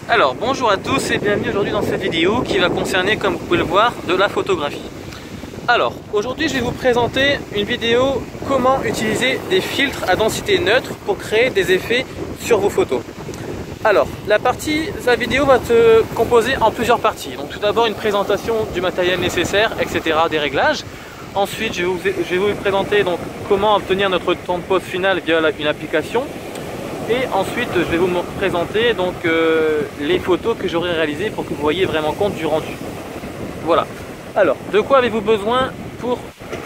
Alors bonjour à tous et bienvenue aujourd'hui dans cette vidéo qui va concerner, comme vous pouvez le voir, de la photographie. Alors aujourd'hui je vais vous présenter une vidéo comment utiliser des filtres à densité neutre pour créer des effets sur vos photos. Alors la vidéo va se composer en plusieurs parties. Donc tout d'abord une présentation du matériel nécessaire, etc., des réglages. Ensuite je vais vous présenter donc comment obtenir notre temps de pose final via une application. Et ensuite je vais vous présenter donc les photos que j'aurai réalisées pour que vous voyez vraiment compte du rendu. Voilà. Alors de quoi avez-vous besoin pour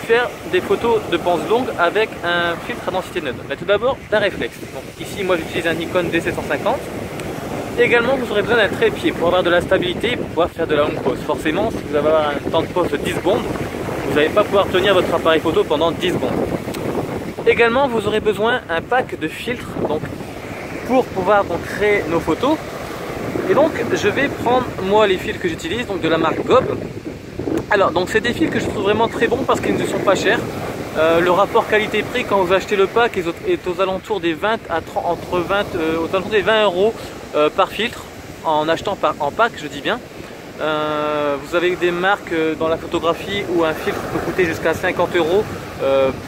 faire des photos de pose longue avec un filtre à densité neutre? Tout d'abord d'un réflexe. Donc ici moi j'utilise un Nikon D750. Également vous aurez besoin d'un trépied pour avoir de la stabilité et pour pouvoir faire de la longue pose. Forcément si vous avez un temps de pose de 10 secondes, vous n'allez pas pouvoir tenir votre appareil photo pendant 10 secondes. Également vous aurez besoin d'un pack de filtres donc pour pouvoir donc créer nos photos. Et donc je vais prendre moi les fils que j'utilise, donc de la marque Gob. Alors donc c'est des fils que je trouve vraiment très bons parce qu'ils ne sont pas chers. Le rapport qualité-prix quand vous achetez le pack est aux alentours des 20 à 30, aux alentours des 20 euros par filtre en achetant en pack, je dis bien. Vous avez des marques dans la photographie où un filtre peut coûter jusqu'à 50 euros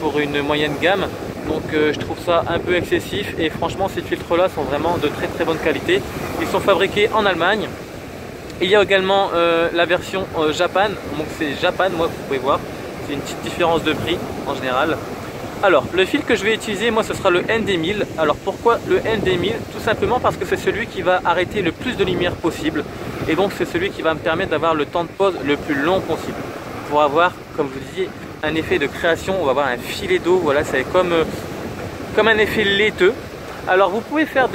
pour une moyenne gamme. Donc je trouve ça un peu excessif et franchement ces filtres là sont vraiment de très très bonne qualité. Ils sont fabriqués en Allemagne. Il y a également la version Japan, donc c'est Japan, moi vous pouvez voir, c'est une petite différence de prix en général. Alors le fil que je vais utiliser moi ce sera le ND1000. Alors pourquoi le ND1000? Tout simplement parce que c'est celui qui va arrêter le plus de lumière possible et donc c'est celui qui va me permettre d'avoir le temps de pose le plus long possible pour avoir, comme je vous disiez, un effet de création. On va avoir un filet d'eau, voilà, c'est comme un effet laiteux. Alors vous pouvez faire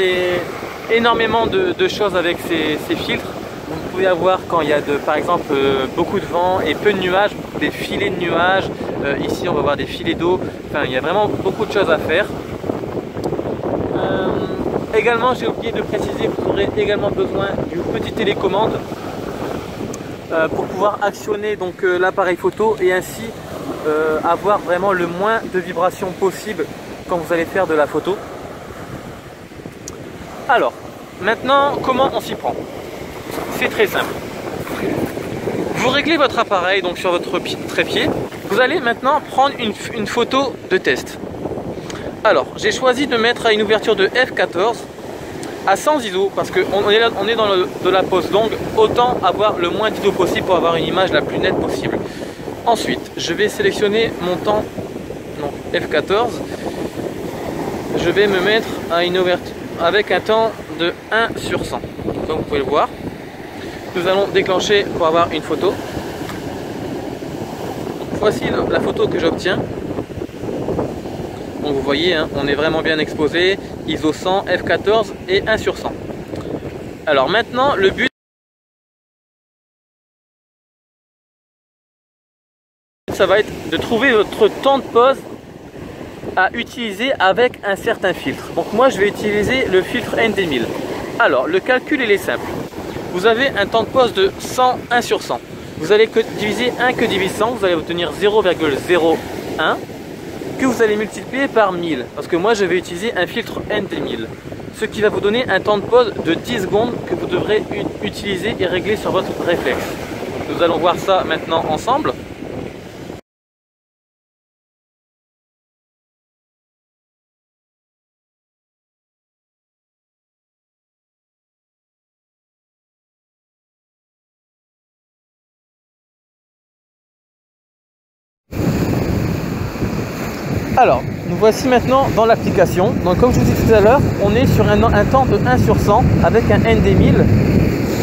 énormément de choses avec ces filtres. Vous pouvez avoir quand il y a par exemple beaucoup de vent et peu de nuages, des filets de nuages. Ici on va avoir des filets d'eau. Enfin il y a vraiment beaucoup de choses à faire. Également j'ai oublié de préciser, vous aurez également besoin d'une petite télécommande pour pouvoir actionner donc l'appareil photo et ainsi avoir vraiment le moins de vibrations possible quand vous allez faire de la photo. Alors maintenant comment on s'y prend? C'est très simple. Vous réglez votre appareil donc sur votre trépied. Vous allez maintenant prendre une photo de test. Alors j'ai choisi de mettre à une ouverture de f14 à 100 ISO parce qu'on est dans de la pose longue, autant avoir le moins d'ISO possible pour avoir une image la plus nette possible. Ensuite je vais sélectionner mon temps, donc f14. Je vais me mettre à une ouverture avec un temps de 1 sur 100, comme vous pouvez le voir. Nous allons déclencher pour avoir une photo. Voici la photo que j'obtiens. Donc vous voyez, hein, on est vraiment bien exposé, ISO 100, f14 et 1 sur 100. Alors maintenant, le but, ça va être de trouver votre temps de pose à utiliser avec un certain filtre. Donc moi, je vais utiliser le filtre ND1000. Alors, le calcul, il est simple. Vous avez un temps de pose de 101 sur 100. Vous allez diviser 1 que divise 100, vous allez obtenir 0,01 que vous allez multiplier par 1000. Parce que moi, je vais utiliser un filtre ND1000. Ce qui va vous donner un temps de pose de 10 secondes que vous devrez utiliser et régler sur votre réflexe. Nous allons voir ça maintenant ensemble. Alors, nous voici maintenant dans l'application. Donc comme je vous disais tout à l'heure, on est sur un temps de 1 sur 100 avec un ND1000.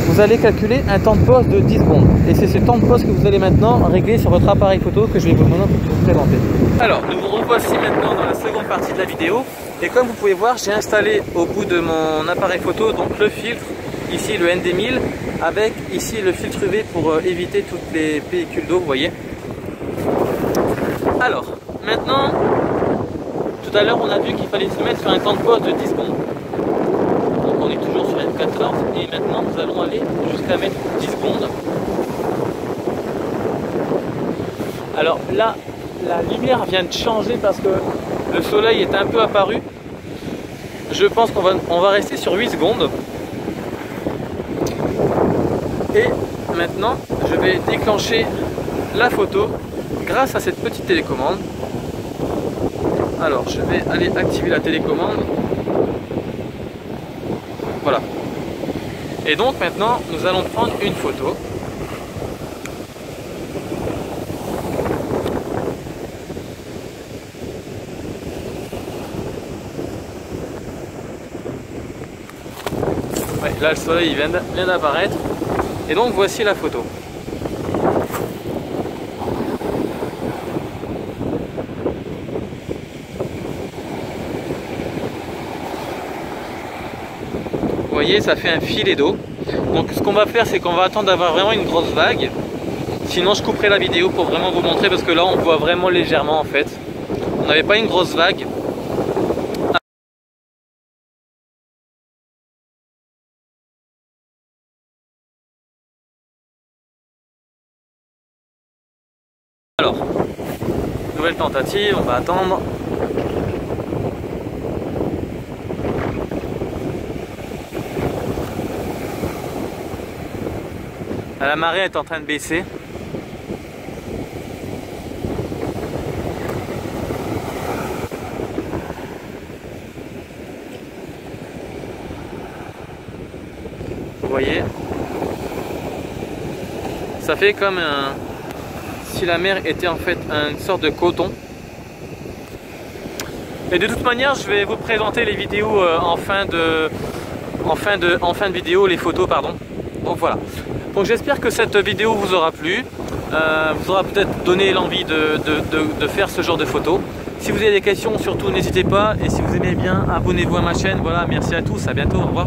Vous allez calculer un temps de pose de 10 secondes. Et c'est ce temps de pose que vous allez maintenant régler sur votre appareil photo que je vais vous présenter. Alors, nous vous revoici maintenant dans la seconde partie de la vidéo. Et comme vous pouvez voir, j'ai installé au bout de mon appareil photo donc le filtre, ici le ND1000, avec ici le filtre UV pour éviter toutes les pellicules d'eau, vous voyez. Alors, maintenant, tout à l'heure on a vu qu'il fallait se mettre sur un temps de pose de 10 secondes. Donc on est toujours sur F14 et maintenant nous allons aller jusqu'à mettre 10 secondes. Alors là, la lumière vient de changer parce que le soleil est un peu apparu. Je pense qu'on va rester sur 8 secondes. Et maintenant, je vais déclencher la photo grâce à cette petite télécommande. Alors, je vais aller activer la télécommande. Voilà. Et donc maintenant, nous allons prendre une photo. Ouais, là, le soleil vient d'apparaître. Et donc, voici la photo. Vous voyez, ça fait un filet d'eau. Donc ce qu'on va faire, c'est qu'on va attendre d'avoir vraiment une grosse vague. Sinon je couperai la vidéo pour vraiment vous montrer, parce que là on voit vraiment légèrement en fait. On n'avait pas une grosse vague. Alors, nouvelle tentative, on va attendre. La marée est en train de baisser. Vous voyez, ça fait comme si la mer était en fait une sorte de coton. Et de toute manière, je vais vous présenter les vidéos en fin de vidéo, les photos, pardon. Donc voilà. Donc j'espère que cette vidéo vous aura plu, vous aura peut-être donné l'envie de faire ce genre de photos. Si vous avez des questions, surtout n'hésitez pas. Et si vous aimez bien, abonnez-vous à ma chaîne. Voilà, merci à tous, à bientôt, au revoir.